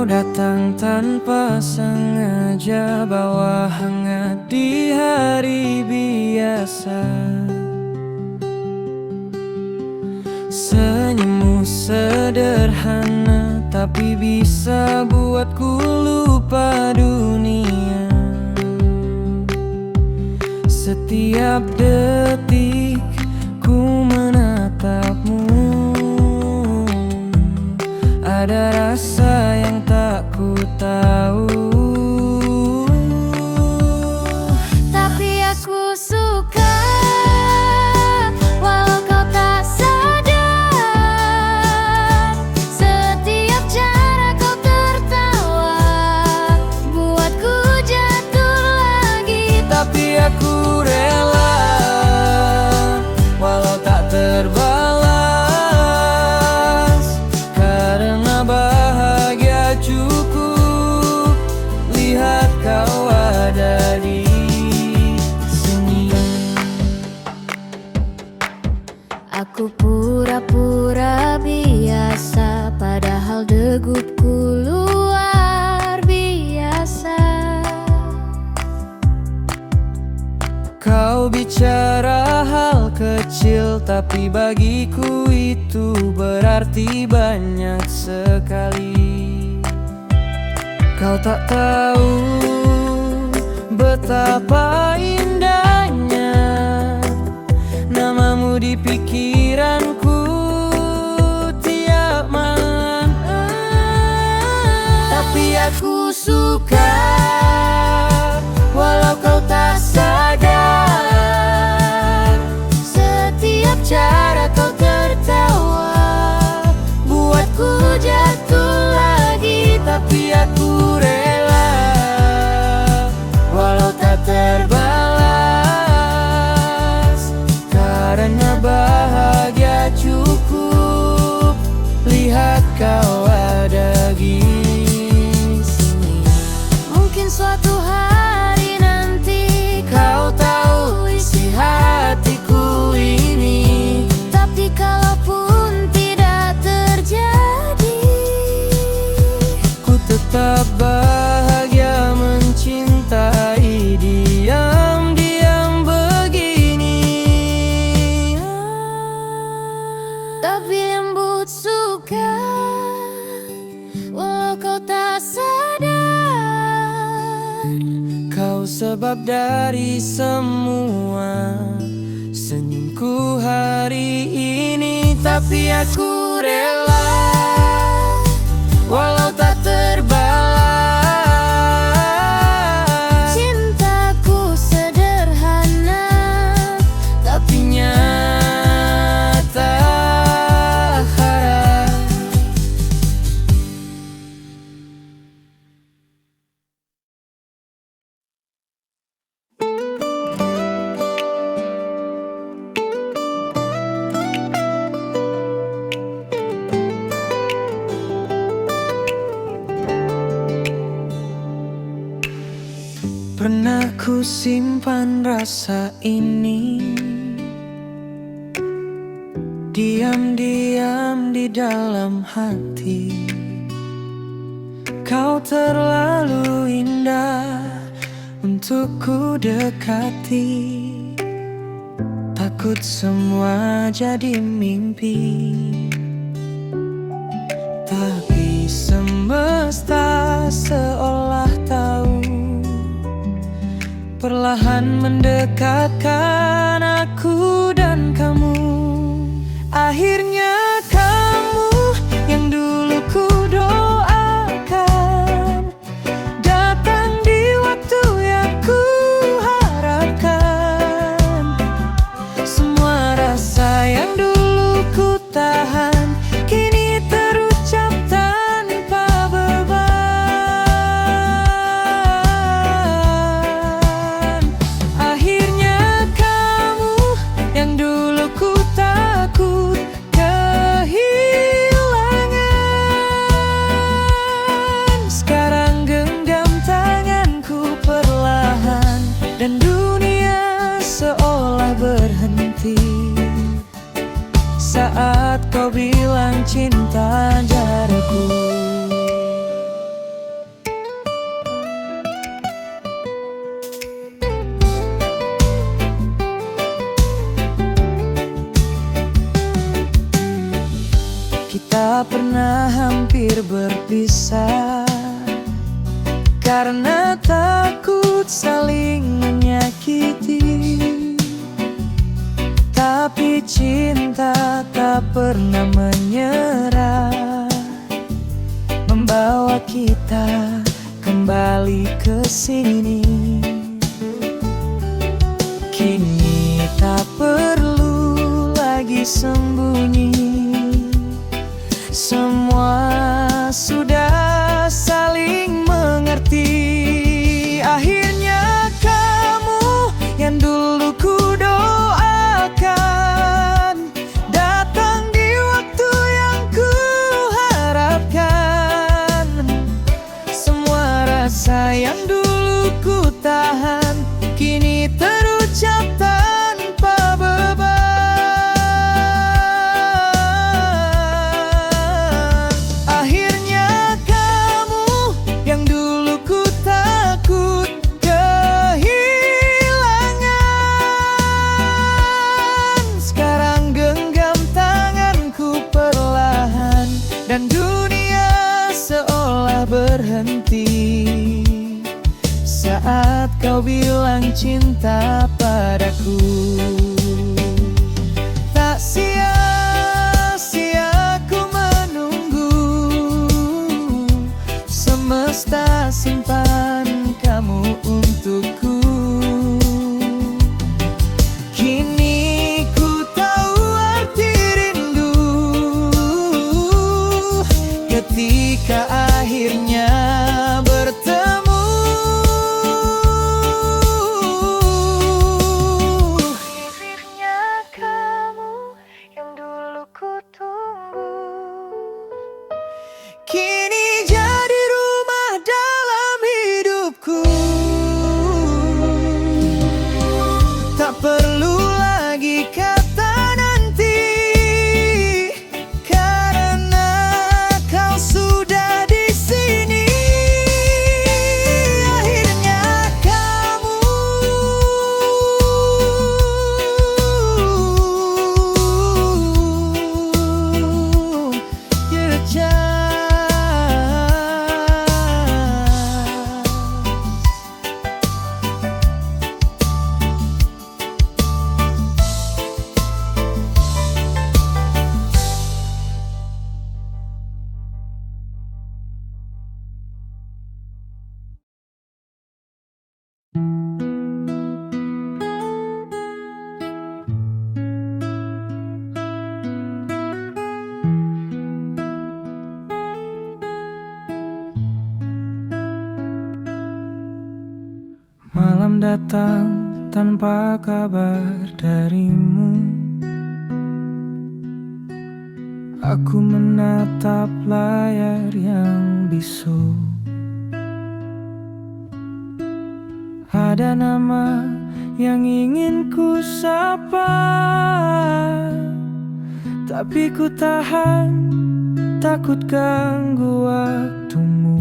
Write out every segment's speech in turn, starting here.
datang tanpa sengaja, bawa hangat di hari biasa. Senyummu sederhana, tapi bisa buatku lupa dunia. Setiap detik ku menatapmu, ada rasa yang tak ku tahu. Tapi aku suka walau kau tak sadar. Setiap cara kau tertawa buatku jatuh lagi. Tapi aku rela walau tak terbalas, karena bahagia cukup lihat kau ada di sini. Aku pura-pura biasa, padahal degupku luar biasa. Kau bicara hal kecil, tapi bagiku itu berarti banyak sekali. Kau tak tahu betapa indahnya namamu di pikiranku tiap malam. Tapi aku suka walau kau tak sadar. Setiap cara kau tertawa buatku jatuh lagi. Tapi aku rela walau tak terbalas, karena bahagia cukup lihat kau ada di sini. Mungkin suatu hari nanti Kau tahu isi hatiku ini, tapi kalaupun tidak terjadi, ku tetap bahagia mencintai diam-diam begini. tapi lembut suka walau kau tak sadar. Kau sebab dari semua senyumku hari ini. Tapi aku rela walau tak terbalas. Cintaku sederhana, Tapi nyata harap. Pernah ku simpan rasa ini diam-diam di dalam hati. Kau terlalu indah untuk ku dekati. Takut semua jadi mimpi, tapi semesta seolah tahu, perlahan mendekatkan aku dan kamu. Akhirnya kamu yang dulu ku doakan datang di waktu yang ku harapkan. Semua rasa yang dulu ku tahan kini terucap tanpa beban. Akhirnya kamu yang dulu ku takut kehilangan, sekarang genggam tanganku perlahan, dan dunia seolah berhenti saat kau bilang cinta jarakku. hampir berpisah karena takut saling menyakiti. Tapi cinta tak pernah menyerah, membawa kita kembali ke sini. Kini tak perlu lagi sembunyi, semua sudah saling mengerti. Akhirnya kamu yang dulu ku doakan datang di waktu yang ku harapkan. Semua rasa yang dulu ku tahan kini terucap tanpa beban. Akhirnya kamu yang dulu ku takut kehilangan, sekarang genggam tanganku perlahan dan dunia seolah berhenti saat kau bilang cinta padaku. Tak sia-sia ku menunggu, semesta simpan kamu untukku. Kini ku tahu arti rindu ketika akhirnya bertemu. Kini jadi rumah dalam hidupku. Tak perlu lagi kata nanti, karena kau sudah di sini. Akhirnya kamu malam datang tanpa kabar darimu. Aku menatap layar yang bisu. Ada nama yang ingin ku sapa, tapi ku tahan, takut ganggu waktumu.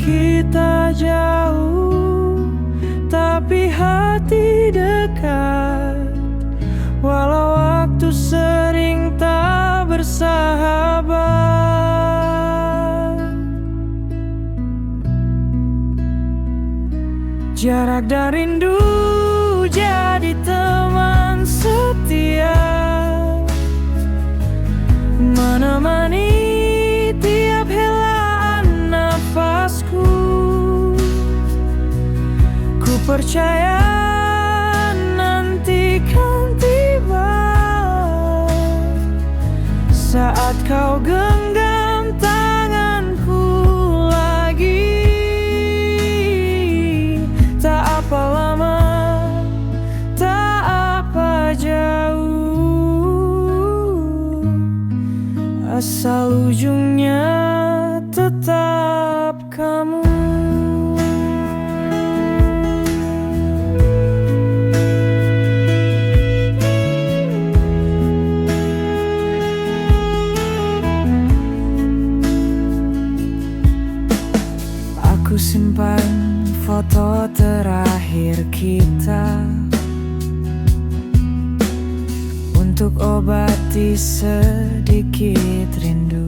Kita jauh, tapi hati dekat. Walau waktu sering tak bersahabat, jarak dan rindu jadi teman setia, menemani tiap helaan nafasku. Ku percaya nanti kan tiba saat kau genggam tanganku lagi. Tak apa lama, tak apa jauh, asal ujungnya tetap kamu. Aku simpan foto terakhir kita untuk obati sedikit rindu.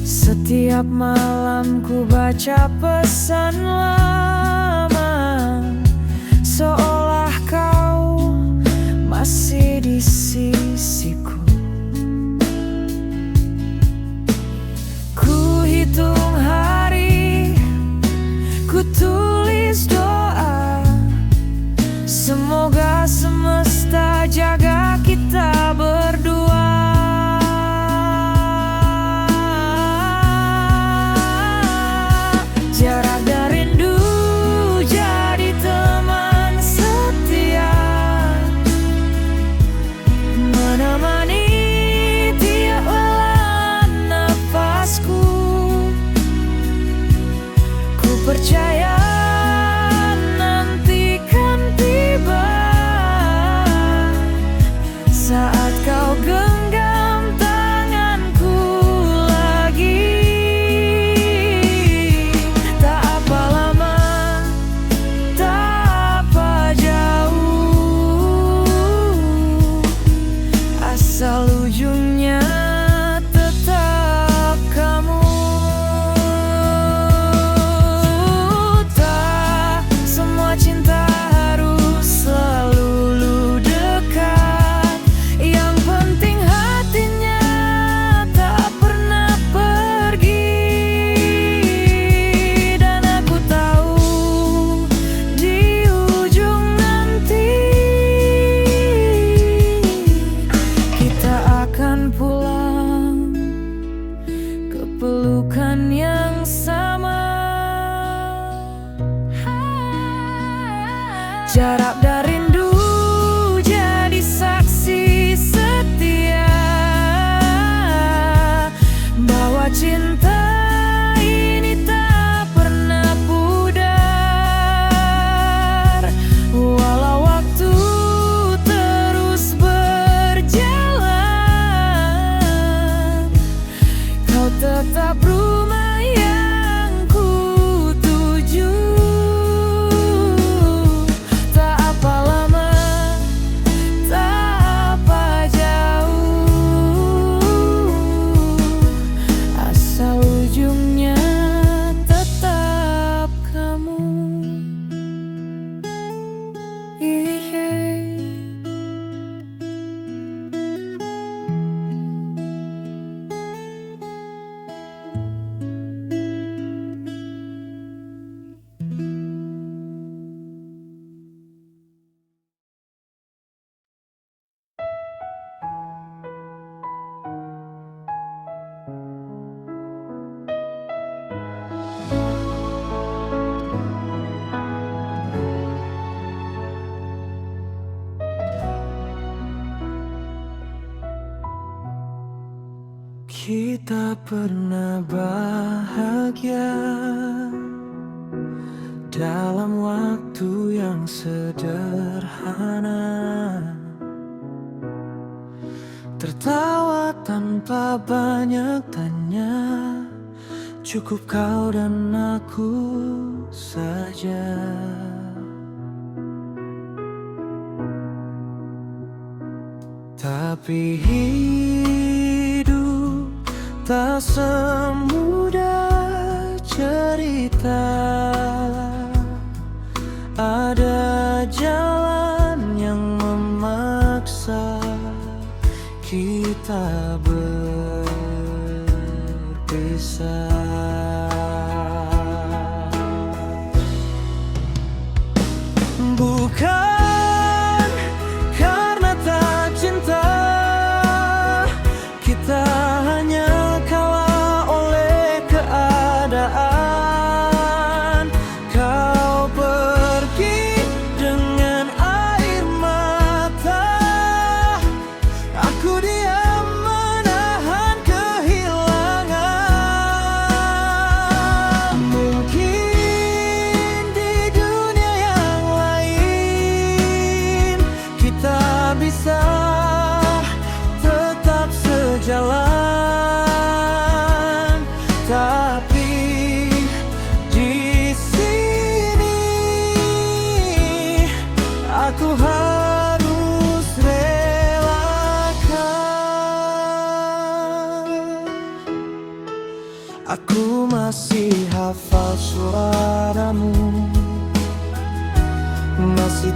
Setiap malam ku baca pesan lama, seolah kau masih di sisiku. Ku hitung hari, ku tulis doa, semoga semesta jaga kita berdua. Jarak dan rindu jadi teman setia, menemani tiap lelah nafasku. Ku percaya nanti kan tiba saat kau genggam tanganku lagi. Tak apa lama, tak apa jauh, asal ujungnya tetap kamu. Tak semua cinta harus selalu dekat, yang penting hatinya tak pernah pergi. Dan aku tahu di ujung nanti kita akan pulang ke pelukan yang sama. Jarak dan rindu jadi saksi setia bahwa cinta ini tak pernah pudar. Walau waktu terus berjalan, kau tetap rumah yang ku tuju. Tak apa lama, tak apa jauh, asal ujungnya tetap kamu. Kita pernah bahagia dalam waktu yang sederhana, tertawa tanpa banyak tanya, cukup kau dan aku saja. Tapi hidup tak semudah cerita, ada jalan yang memaksa kita berpisah. Bukan karena tak cinta, kita hanya kalah oleh keadaan. Kau pergi dengan air mata, aku diam menahan kehilangan.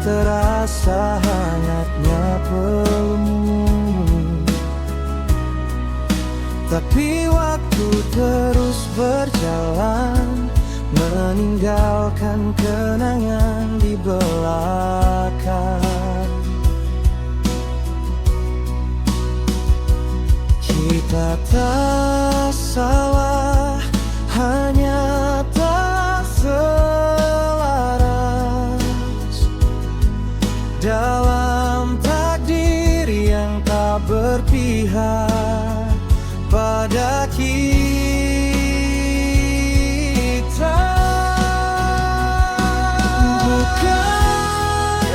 terasa hangatnya pelukmu. Tapi waktu terus berjalan, meninggalkan kenangan di belakang. Kita tak salah, hanya tak selaras dalam takdir yang tak berpihak pada kita. Bukan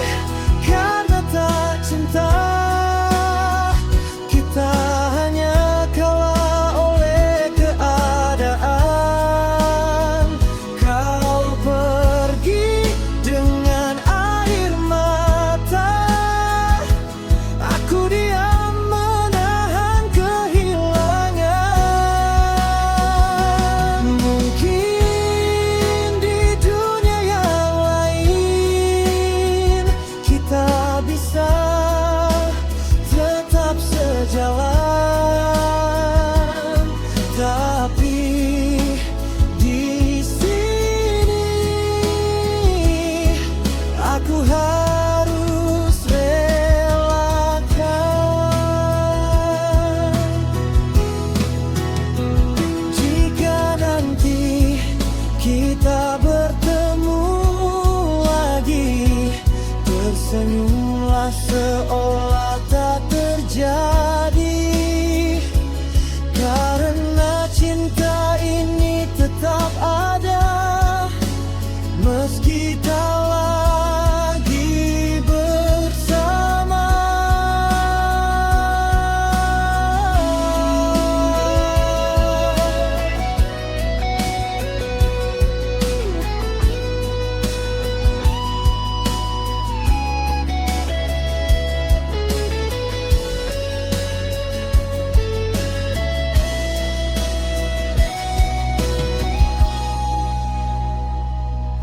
karena tak cinta, kita hanya kalah oleh keadaan. Kau pergi dengan air mata, aku diam menahan kehilangan. Mungkin di dunia yang lain kita bisa tetap sejalan, tapi di sini aku harus relakan. Jika nanti kita bertemu lagi, tersenyumlah seolah tak terjadi. Karena cinta ini tetap ada, meski tak lagi bersama.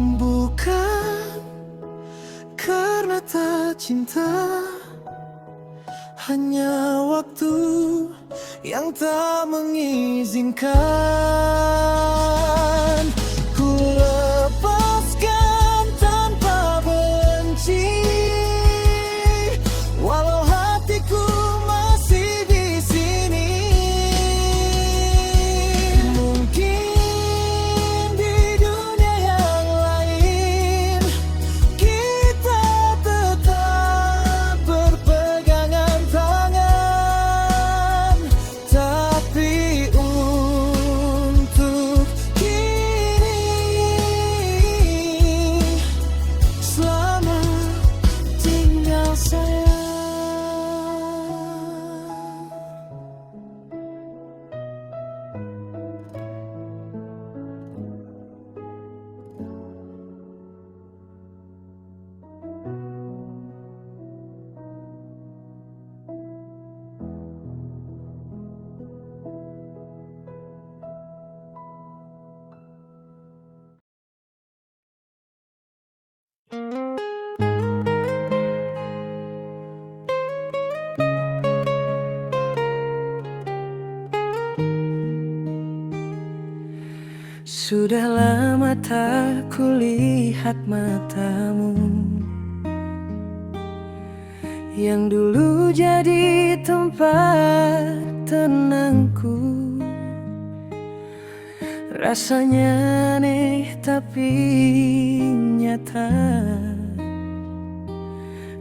Bukan karena tak cinta, hanya waktu yang tak mengizinkan. Ku lepaskan tanpa benci, walau hatiku masih di sini. Mungkin di dunia yang lain kita tetap berpegangan tangan, tapi untuk kini selamat tinggal sayang. Sudah lama tak kulihat matamu, yang dulu jadi tempat tenangku. Rasanya aneh tapi nyata,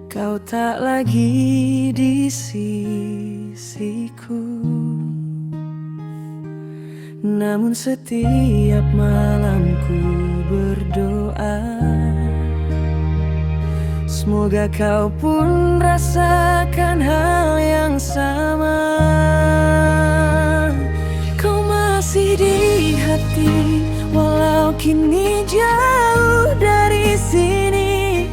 kau tak lagi di sisiku. Namun setiap malam ku berdoa, semoga kau pun rasakan hal yang sama. Kau masih di hati, walau kini jauh dari sini.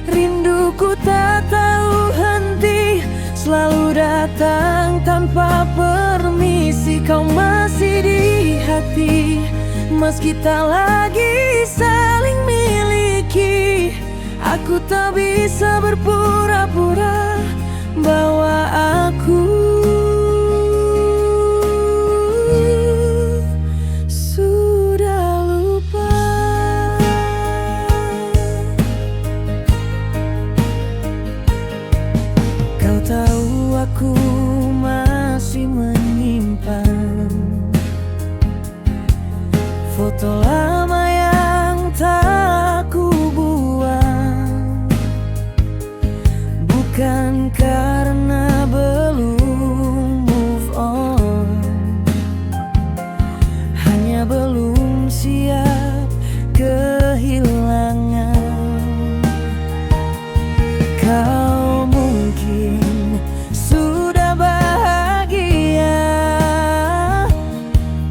Rinduku tak tahu henti, selalu datang tanpa permisi. Kau masih di hati, meski tak lagi saling miliki. Aku tak bisa berpura-pura bahwa aku sudah lupa. Kau tahu aku masih menyimpan foto lama yang tak ku buang. Bukan karena belum move on, hanya belum siap kehilangan. Kau mungkin sudah bahagia,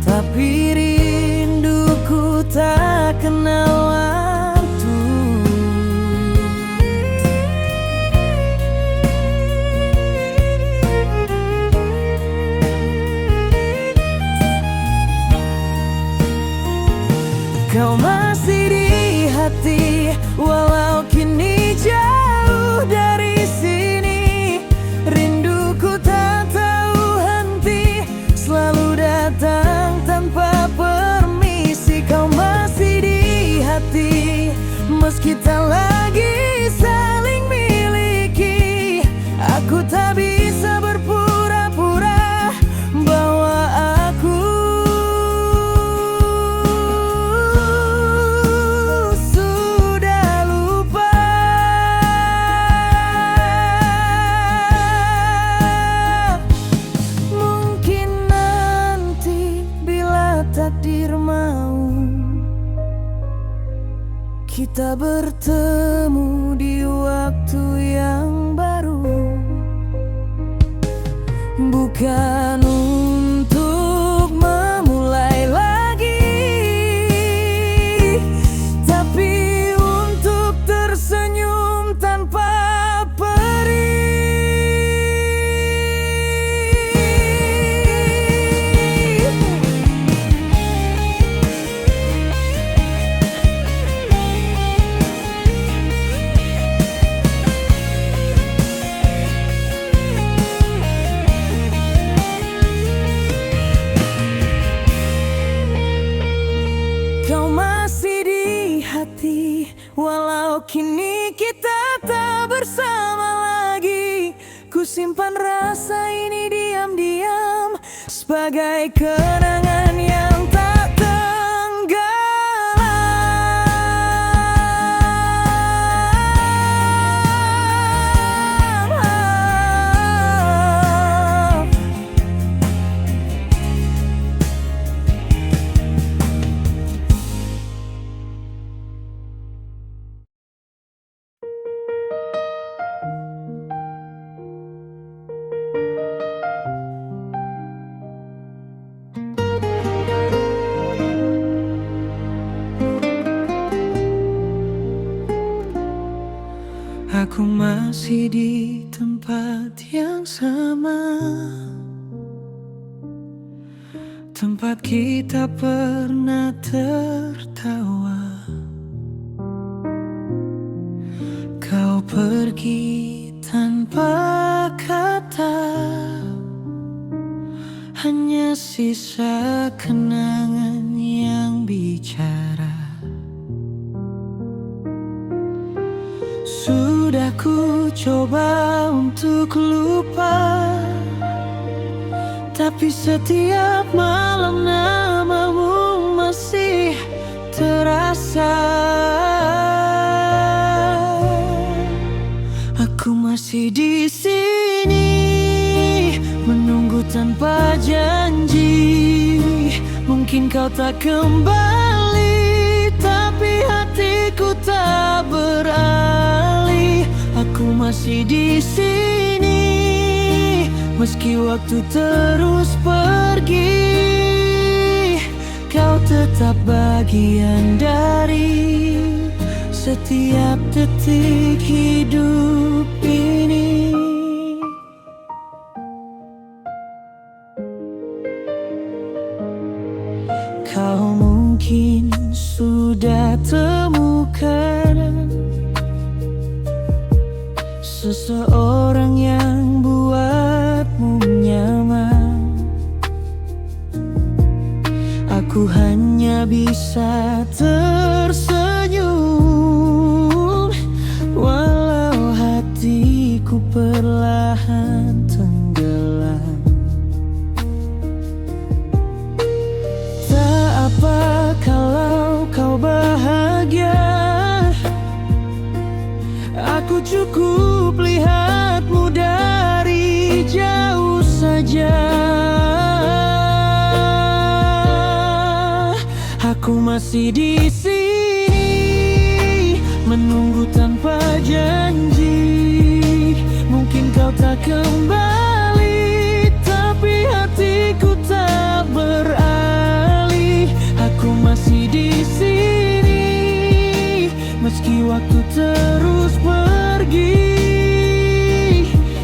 tapi rinduku tak kenal waktu. Kau masih di hati, walau kini jauh dari sini. Rinduku tak tahu henti, selalu datang tanpa permisi. Kau masih di hati, meski tak lagi saling miliki. Aku tak bisa berpura-pura bahwa aku sudah lupa. Mungkin nanti bila takdir mau, kita bertemu di waktu yang baru. Bukan untuk memulai lagi, tapi untuk tersenyum tanpa perih. Kau masih di hati, walau kini kita tak bersama lagi. Ku simpan rasa ini diam-diam sebagai kenangan yang tak tenggelam. Aku masih di tempat yang sama, tempat kita pernah tertawa. Kau pergi tanpa kata, hanya sisa kenangan yang bicara. Sudah ku coba untuk lupa, tapi setiap malam namamu masih terasa. Aku masih di sini, menunggu tanpa janji. Mungkin kau tak kembali, tapi hatiku tak beralih. Aku masih di sini, meski waktu terus pergi. Kau tetap bagian dari setiap detik hidup ini. Kau mungkin sudah temukan bisa tersenyum, walau hatiku perlahan tenggelam. Tak apa kalau kau bahagia, aku cukup lihatmu dari jauh saja. Aku masih di sini menunggu tanpa janji. Mungkin kau tak kembali, tapi hatiku tak beralih. Aku masih di sini meski waktu terus pergi.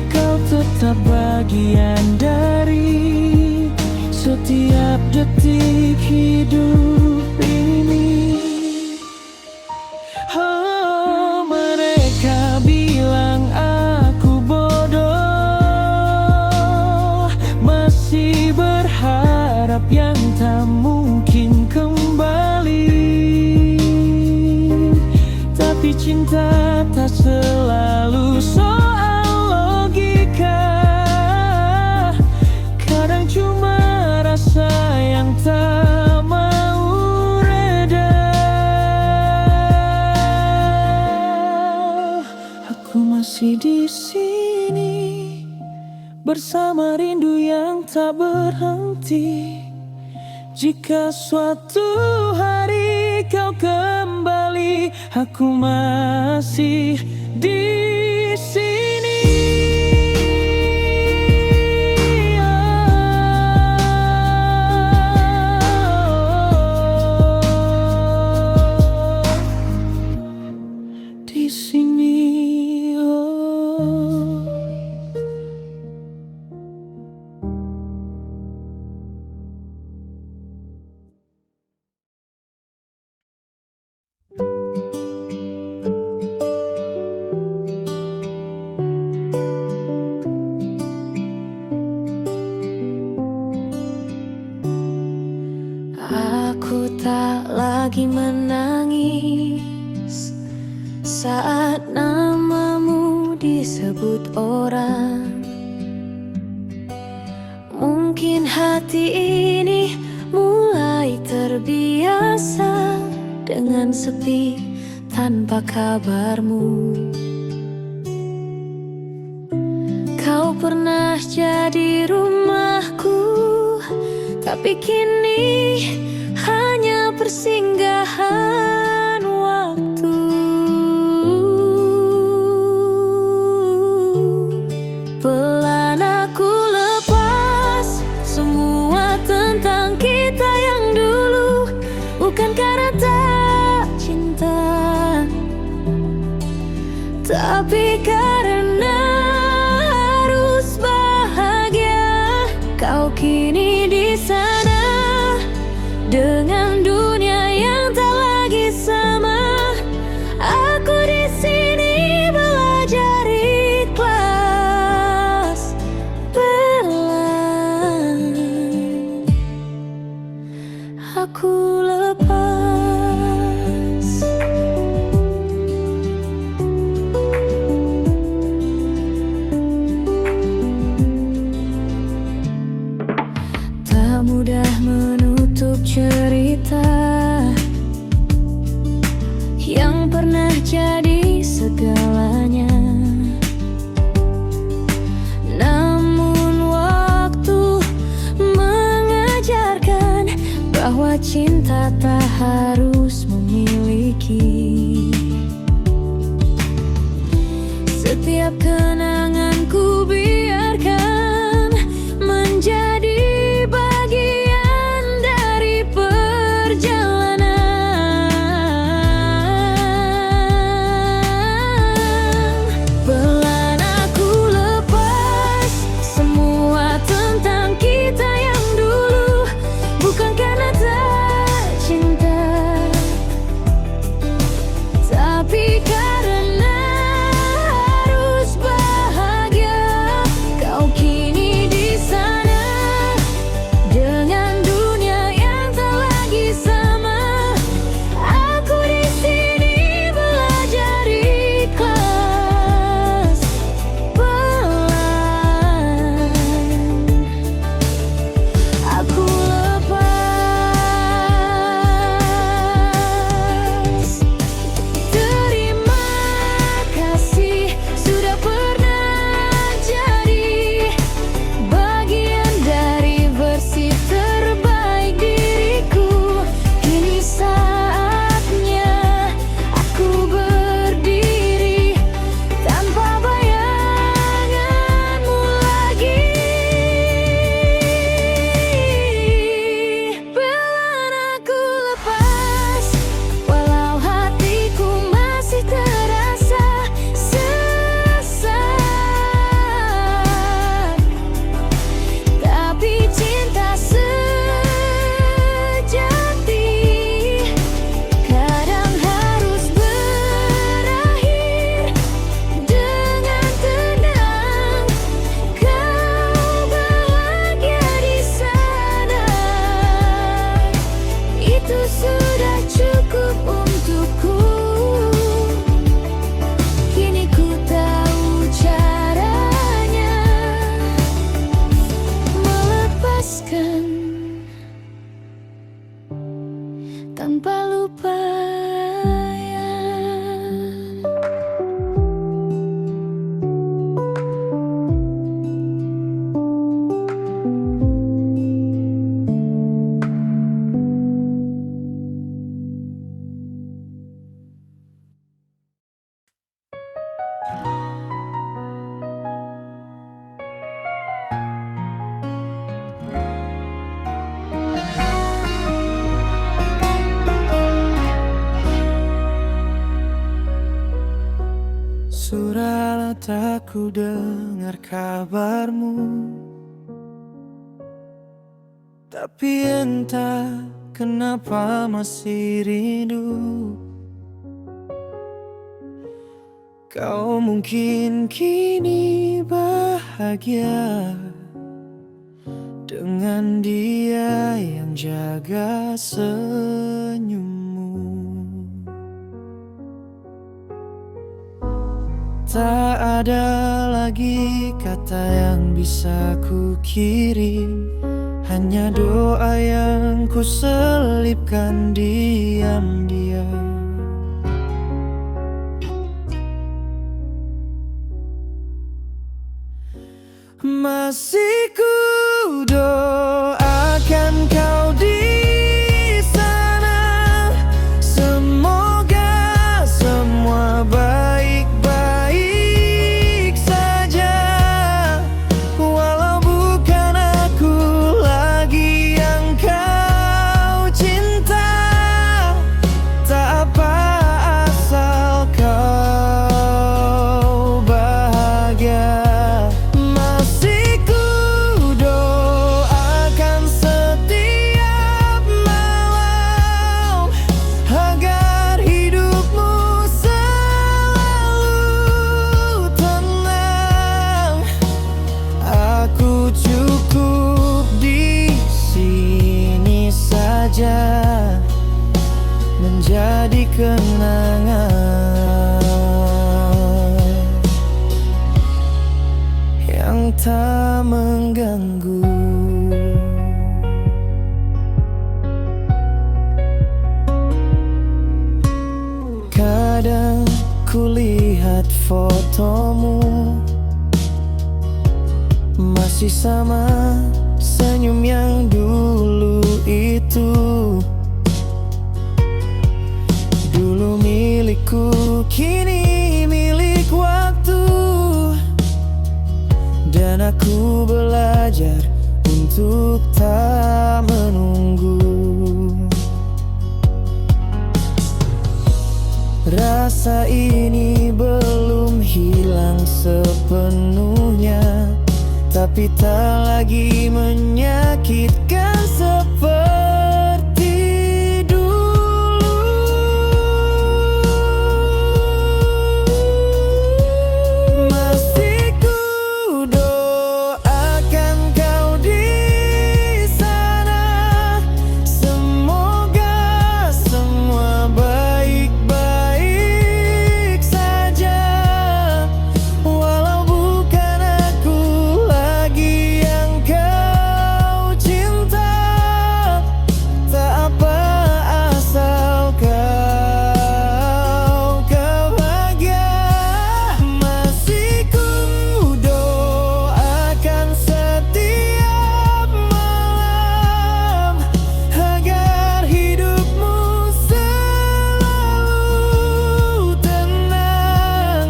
Kau tetap bagian dari setiap detik hidup ini. Oh, mereka bilang aku bodoh, masih berharap yang tak mungkin kembali. Tapi cinta tak selalu soal logika. Kadang cuma rasa yang tak mau reda. Aku masih di sini bersama rindu yang tak berhenti. Jika suatu hari kau kembali, aku masih di sini. Di sini. Aku tak lagi menangis saat namamu disebut orang. Mungkin hati ini mulai terbiasa dengan sepi tanpa kabarmu. Kau pernah jadi rumahku, tapi kini hanya persinggahan waktu. Pelan aku lepas semua tentang kita yang dulu, bukan karena tak cinta, tapi karena harus bahagia. Kau kini di sana dengan dunia yang tak lagi sama. Aku di sini belajar ikhlas pelan. Aku lepas. Tak mudah menutup cerita yang pernah jadi segalanya. Namun waktu mengajarkan bahwa cinta tak harus memiliki. Setiap kenanganku biarkan menjadi bagian dari perjalanan. Pelan aku lepas semua tentang kita yang dulu, bukan karena tak cinta, tapi karena harus bahagia. ku dengar kabarmu, tapi entah kenapa masih rindu. Kau mungkin kini bahagia dengan dia yang jaga senyummu. Tak ada lagi kata yang bisa ku kirim, hanya doa yang ku selipkan diam-diam. Masih ku doakan kau di sana, semoga semua baik-baik saja. Walau bukan aku lagi yang kau cinta, tak apa asal kau bahagia. Menjadi kenangan yang tak mengganggu. Kadang ku lihat fotomu, masih sama senyum yang dulu itu. Dulu milikku, kini milik waktu, dan aku belajar untuk tak menunggu. Rasa ini belum hilang sepenuhnya, tapi tak lagi menyakitkan seperti dulu. Masih ku doakan kau di sana, semoga semua baik-baik saja. Walau bukan aku lagi yang kau cinta, tak apa asal kau bahagia. Masih ku doakan setiap malam agar hidupmu selalu tenang.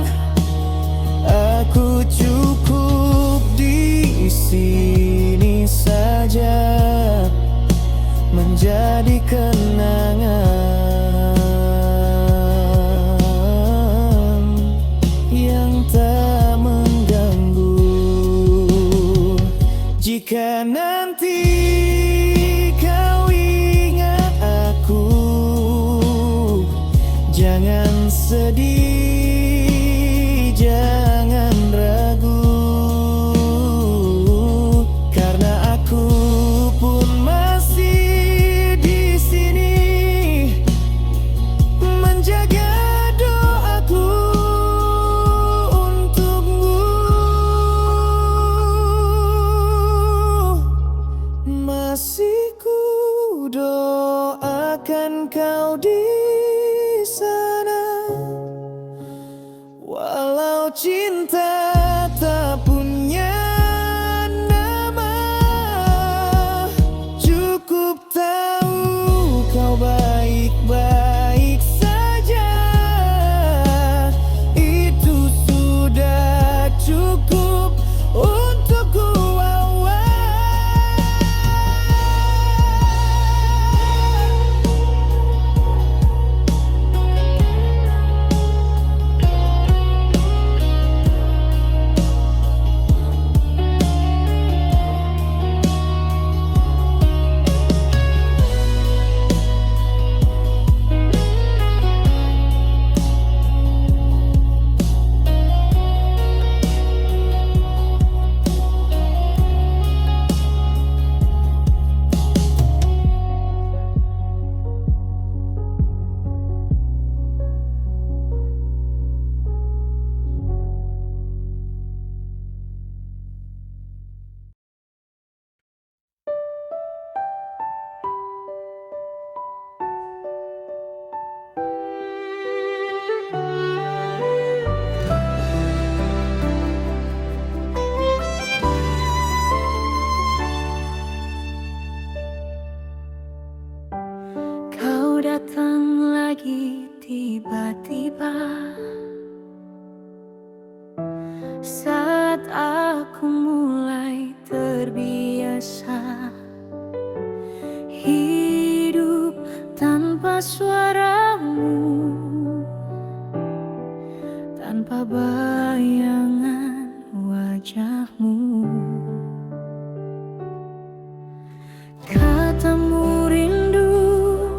Aku cukup di sini saja, menjadi kenangan yang tak mengganggu. Jika nanti kau ingat aku, jangan sedih, jangan ragu, karena aku pun masih di sini menjaga doaku untukmu. Masih ku doakan kau di sana, aku mulai terbiasa hidup tanpa suaramu, tanpa bayangan wajahmu. Katamu rindu,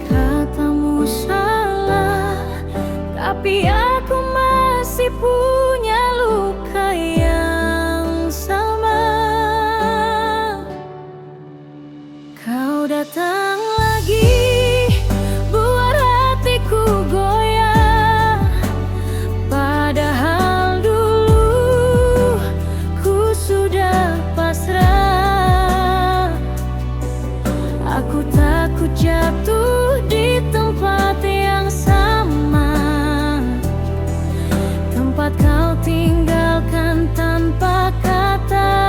katamu salah, tapi aku masih punya luka yang sama. Kau datang lagi, buat hatiku goyah. Padahal dulu ku sudah pasrah. Aku takut jatuh di tempat yang sama, tempat kau tinggalkan tanpa kata.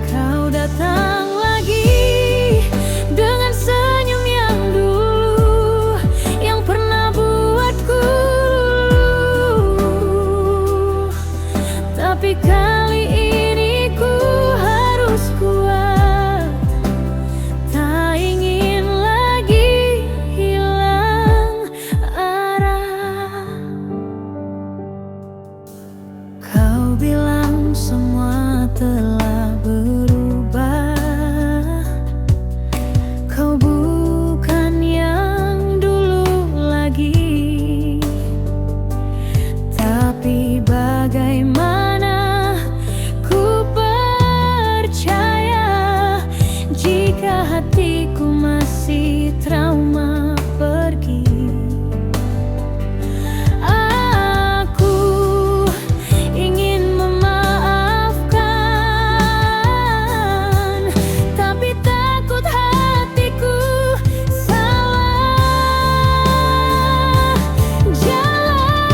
Kau datang lagi dengan senyum yang dulu, yang pernah buatku luluh. Tapi kali ini ku harus kuat, tak ingin lagi hilang arah. Kau bilang semua telah berubah, kau bukan yang dulu lagi. Tapi bagaimana ku percaya jika hatiku masih trauma pergi. Aku ingin memaafkan, tapi takut hatiku salah jalan.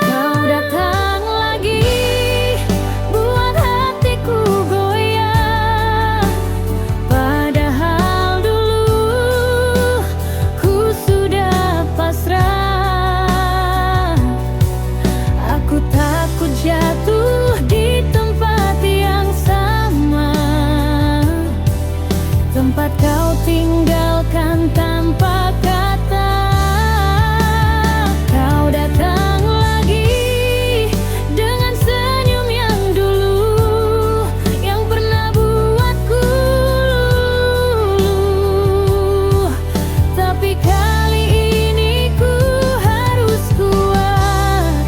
Kau datang lagi, buat hatiku goyah. Padahal dulu ku sudah pasrah. Aku takut jatuh di tempat yang sama, tempat kau tinggalkan tanpa kata. Kau datang lagi dengan senyum yang dulu, yang pernah buatku luluh. Tapi kali ini ku harus kuat,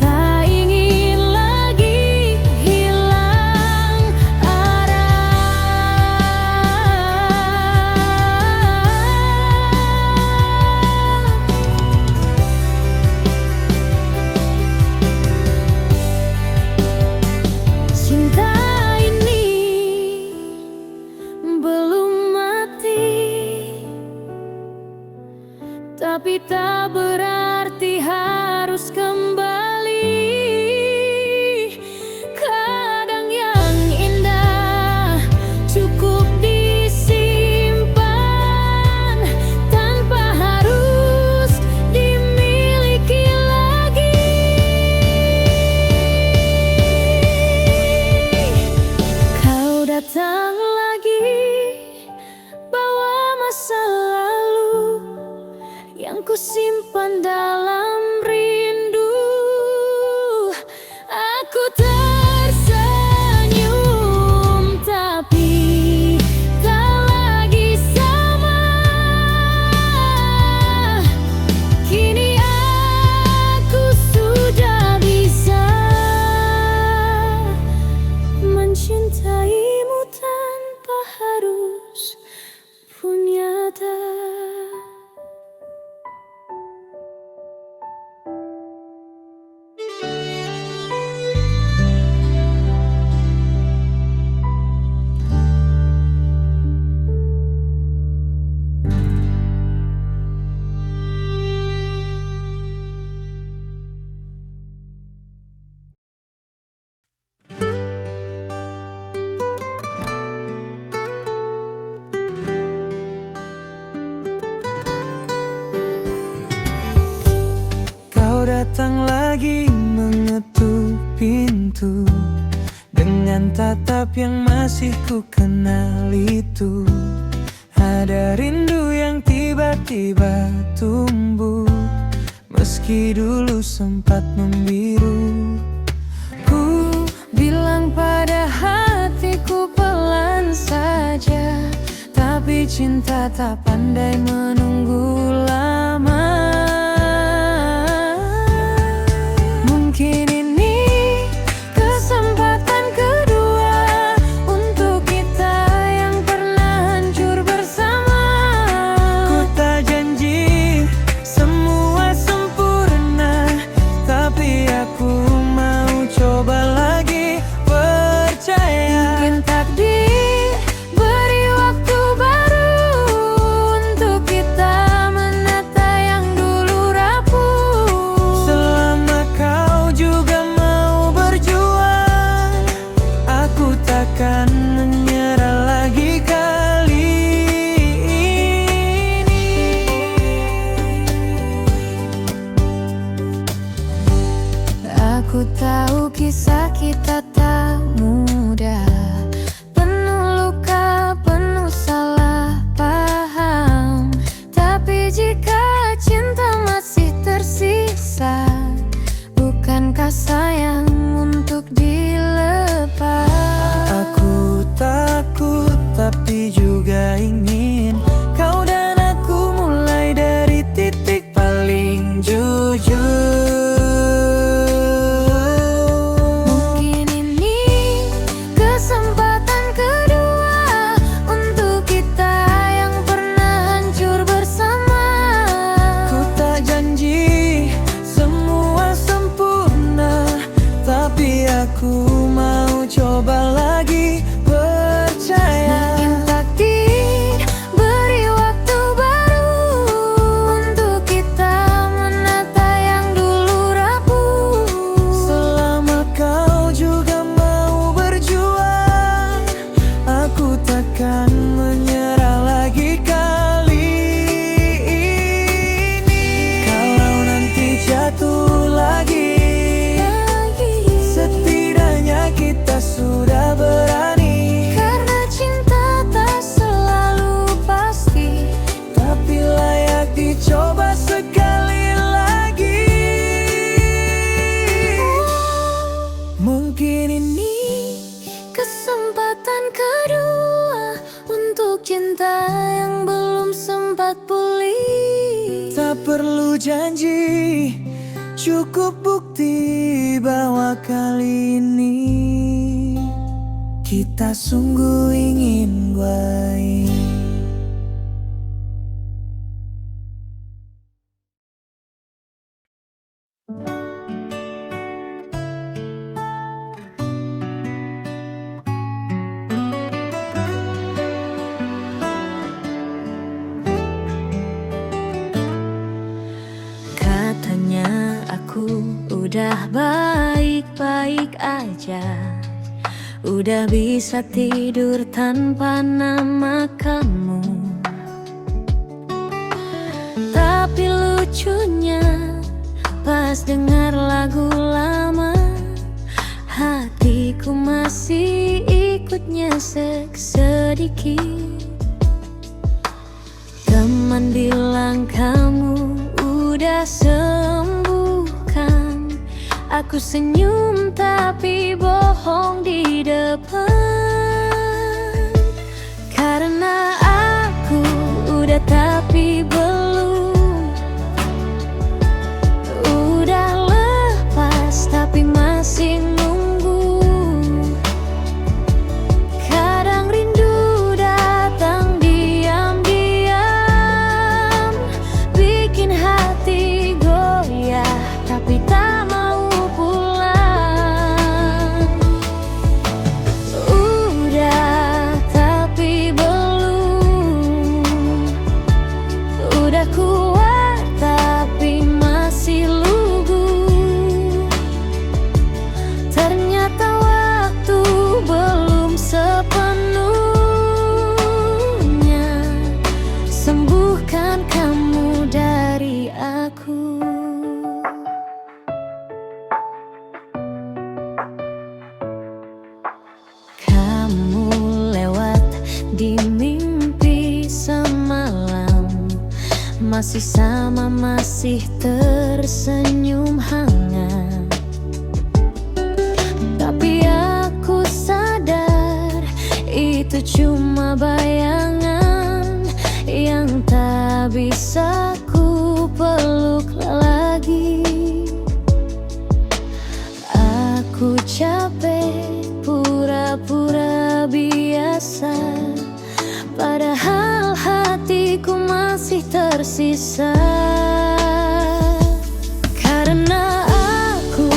tak ingin lagi hilang arah. Cinta ini belum mati, tapi tak berarti harus kembali. Kadang yang indah cukup disimpan tanpa harus dimiliki lagi. Kau datang lagi, bawa masa lalu yang ku simpan dalam rindu. Aku tersenyum, tapi tak lagi sama. Kini aku sudah bisa mencintaimu tanpa harus punya data. datang lagi mengetuk pintu dengan tatap yang masih ku kenal itu. Ada rindu yang tiba-tiba tumbuh, meski dulu sempat membiru. Ku bilang pada hatiku pelan saja, tapi cinta tak pandai menunggu lama. Mungkin ini kesempatan kedua untuk kita yang pernah hancur bersama. Ku tak janji semua sempurna, tapi aku mau coba lagi percaya. Mungkin takdir beri waktu baru untuk kita menata yang dulu rapuh. Selama kau juga mau berjuang, aku takkan menyerah lagi kali ini. Aku tahu kisah kita tak mudah, penuh luka, penuh salah paham. Tapi jika cinta masih tersisa, bukankah sayang untuk dilepas? Aku takut tapi juga ingin kau dan aku mulai dari titik paling jujur. Mungkin ini kesempatan kedua untuk kita yang pernah hancur bersama. Ku tak janji semua sempurna, tapi aku mau coba lagi percaya. Mungkin takdir beri waktu baru untuk kita menata yang dulu rapuh. Selama kau juga mau berjuang, aku takkan menyerah lagi kali ini. Kalau nanti jatuh lagi, setidaknya kita sudah berani. Karena cinta tak selalu pasti, tapi layak dicoba sekali lagi. Mungkin ini kesempatan kedua untuk cinta yang belum sempat pulih. Tak perlu janji, cukup bukti bahwa kali ini kita sungguh ingin baik. Katanya aku udah baik-baik aja, udah bisa tidur tanpa nama kamu. Tapi lucunya pas dengar lagu lama, hatiku masih ikut nyesek sedikit. Teman bilang kamu udah sembuhkan, aku senyum tapi bohong di depan. Karena aku udah tapi belum, udah lepas tapi masih nunggu. Kadang rindu datang diam-diam, bikin hati goyah tapi tak mau pulang. masih sama, masih tersenyum hangat. Tapi aku sadar itu cuma bayangan yang tak bisa ku peluk lagi. Aku capek pura-pura biasa, padahal hatiku masih tersisa. Karena aku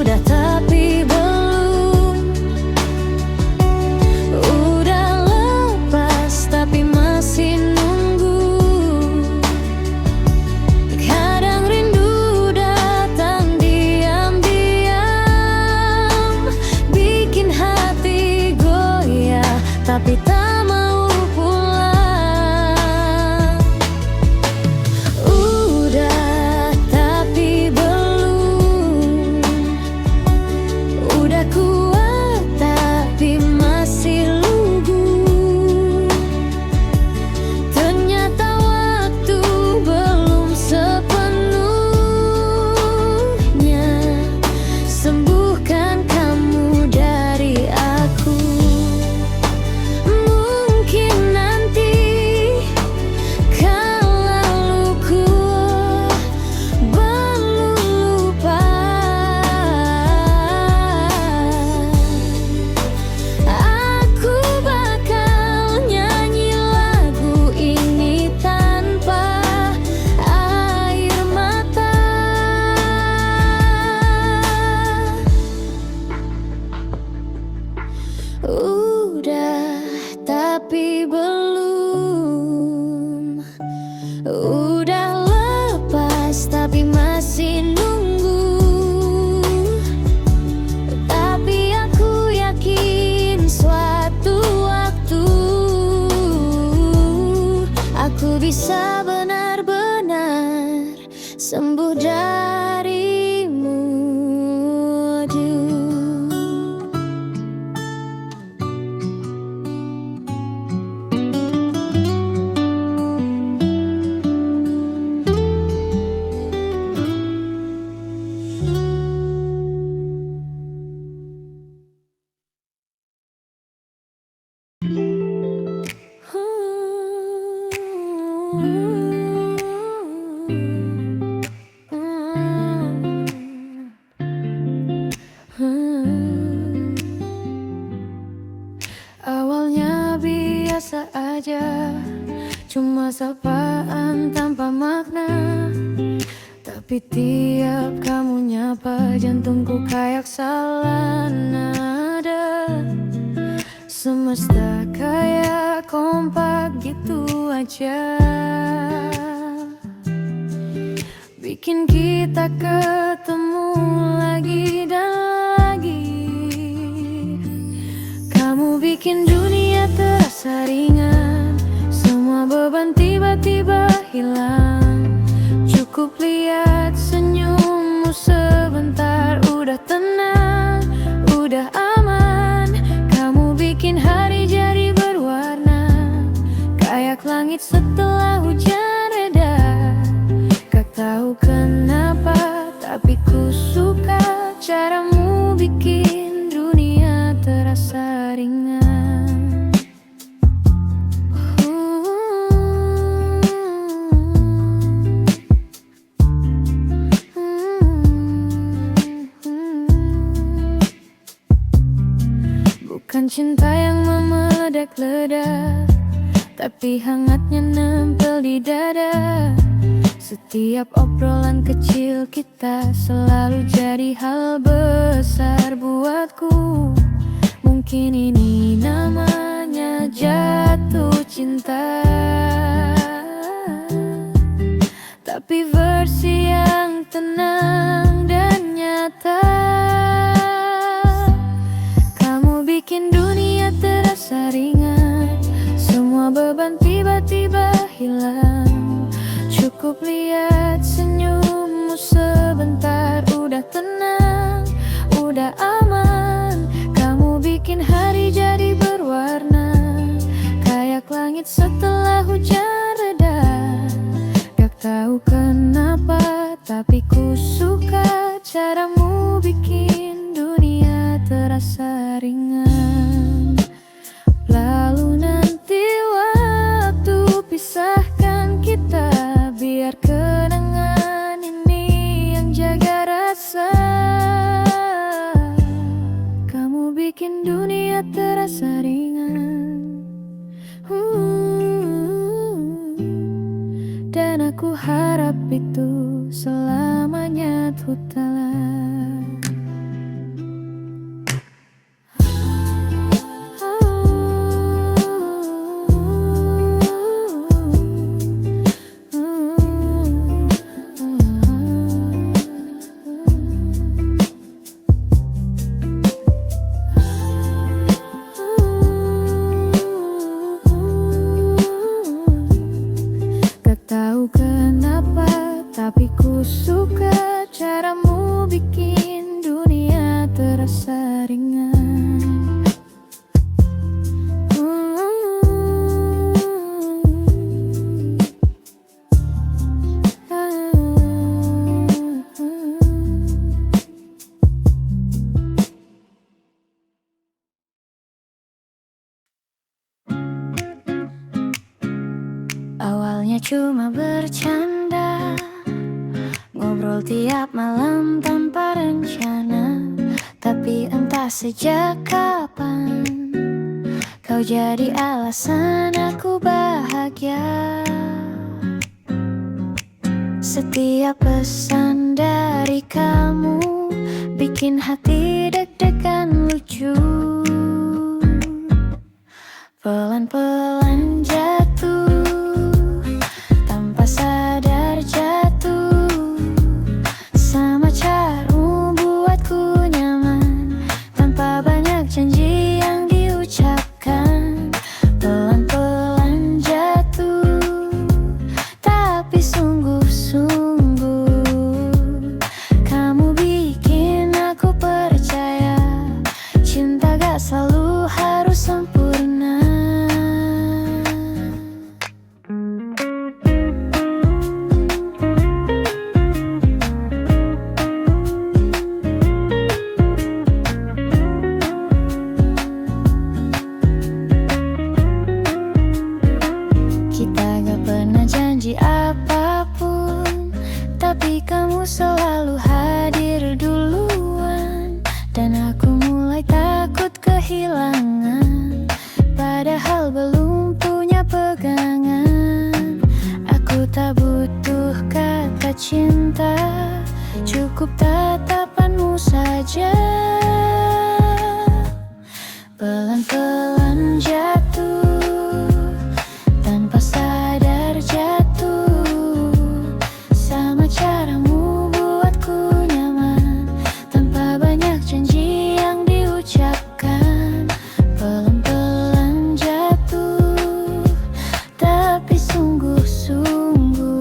udah tapi belum, udah lepas tapi masih nunggu. Kadang rindu datang diam-diam, bikin hati goyah tapi tak mau pulang. Udah tapi belum, udah kuat tapi masih lugu. Ternyata waktu belum sepenuhnya sembuhkan kamu dari aku. Mungkin nanti kalau luku belum lupa, aku bakal nyanyi lagu ini tanpa air mata. Udah tapi belum, udah lepas tapi masih nunggu. Tapi aku yakin suatu waktu aku bisa benar-benar sembuh darimu. Aduh. Awalnya biasa aja, cuma sapaan tanpa makna. Tapi tiap kamu nyapa, jantungku kayak salah nada. Semesta kayak kompak gitu aja, bikin kita ketemu lagi dan lagi. Kamu bikin dunia terasa ringan, semua beban tiba-tiba hilang. Cukup lihat senyummu sebentar, udah tenang, udah aman. Kamu bikin hari jadi berwarna, kayak langit setelah hujan reda. Gak tahu kenapa, tapi ku suka caramu bikin dunia terasa ringan. Bukan cinta yang memeledak-ledak, tapi hangatnya nempel di dada. Setiap obrolan kecil kita selalu jadi hal besar buatku. Mungkin ini namanya jatuh cinta, tapi versi yang tenang dan nyata. Kamu bikin dunia terasa ringan, semua beban tiba-tiba hilang. Cukup lihat senyummu sebentar, udah tenang, udah aman. Kamu bikin hari jadi berwarna, kayak langit setelah hujan reda. Gak tahu tapi ku suka caramu bikin dunia terasa ringan. Lalu nanti waktu pisahkan kita, biar kenangan ini yang jaga rasa. Kamu bikin dunia terasa ringan, dan aku harap itu selamanya tutala. Tahu kenapa, tapi ku suka caramu bikin dunia terasa ringan. Awalnya cuma bercanda, ngobrol tiap malam tanpa rencana. Tapi entah sejak kapan kau jadi alasan aku bahagia. Setiap pesan dari kamu bikin hati deg-degan lucu. Pelan-pelan jatuh, tanpa sadar jatuh. Sama caramu buatku nyaman, tanpa banyak janji yang diucapkan. Pelan-pelan jatuh, tapi sungguh-sungguh. Kamu bikin aku percaya, cinta gak selalu harus sempurna. Kita gak pernah janji apapun, tapi kamu selalu hadir duluan. Dan aku mulai takut kehilangan, padahal belum punya pegangan. Aku tak butuh kata cinta, cukup tatapanmu saja. Pelan-pelan jatuh, tanpa sadar jatuh. Sama caramu buatku nyaman, tanpa banyak janji yang diucapkan. Pelan-pelan jatuh, tapi sungguh-sungguh.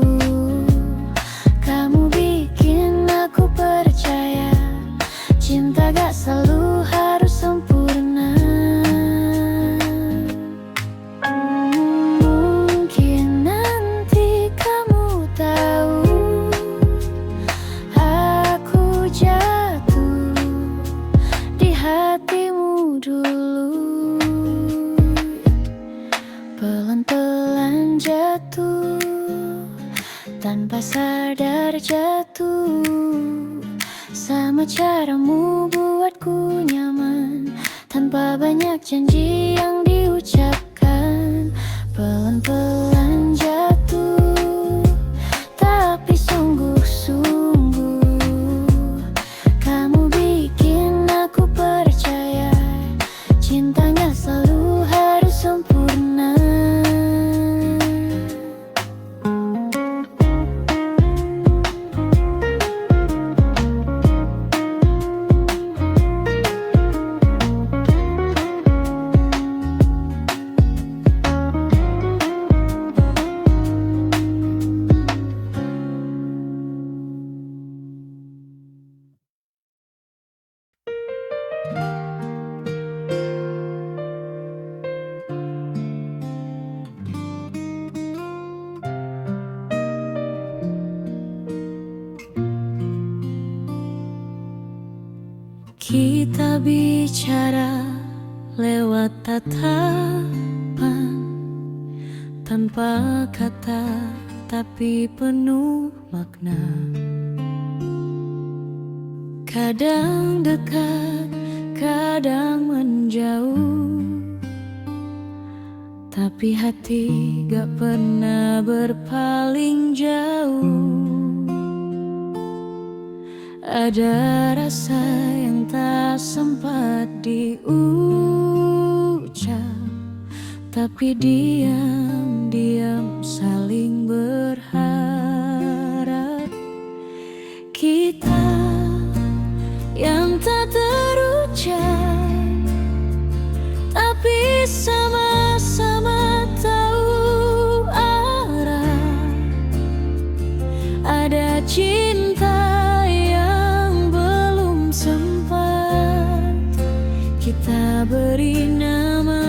Kamu bikin aku percaya, cinta gak selalu harus sempurna. Mungkin nanti kamu tahu, aku jatuh di hatimu dulu. Pelan-pelan jatuh, tanpa sadar jatuh. Sama caramu buatku nyaman, tanpa banyak janji yang diucapkan. Pelan-pelan jatuh, tapi sungguh-sungguh. Kamu bikin aku percaya, cinta gak selalu harus sempurna. Kita bicara lewat tatapan, tanpa kata tapi penuh makna. Kadang dekat, kadang menjauh, tapi hati gak pernah berpaling jauh. Ada rasa yang tak sempat diucap, tapi diam-diam saling berharap. Kita yang tak terucap, tapi sama-sama tahu arah. Ada cinta kita beri nama.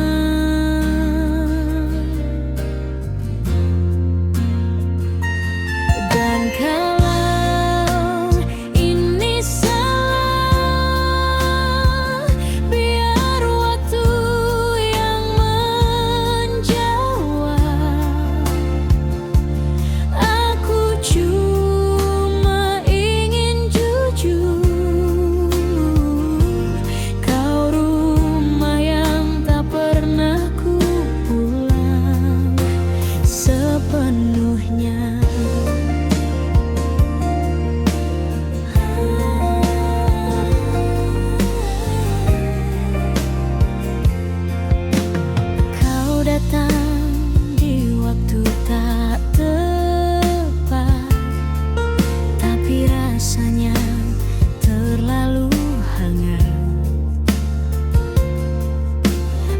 Dan kalau ini salah, biar waktu yang menjawab. Aku cuma ingin jujur,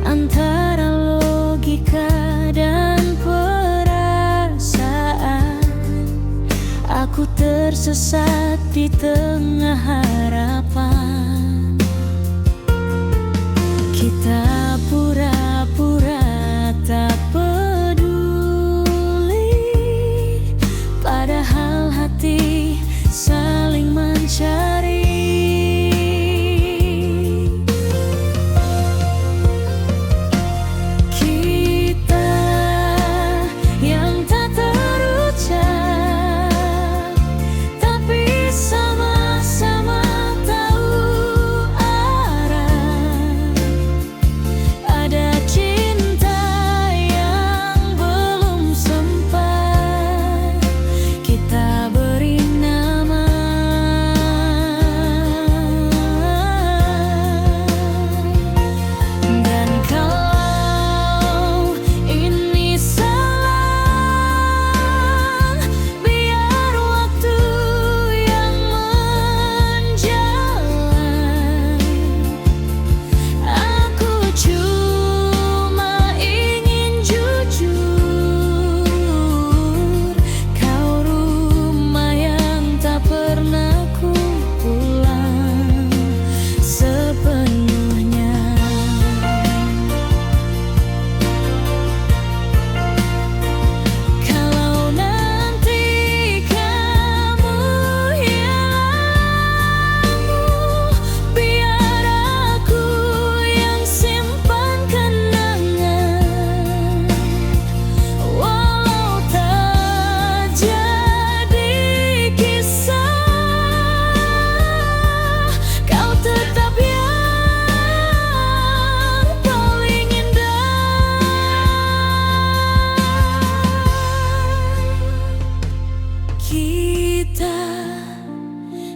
antara logika dan perasaan. Aku tersesat di tengah harapan. Kita pura-pura tak peduli, padahal hati saling mencari. Kita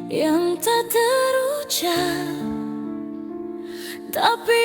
yang tak terucap, tapi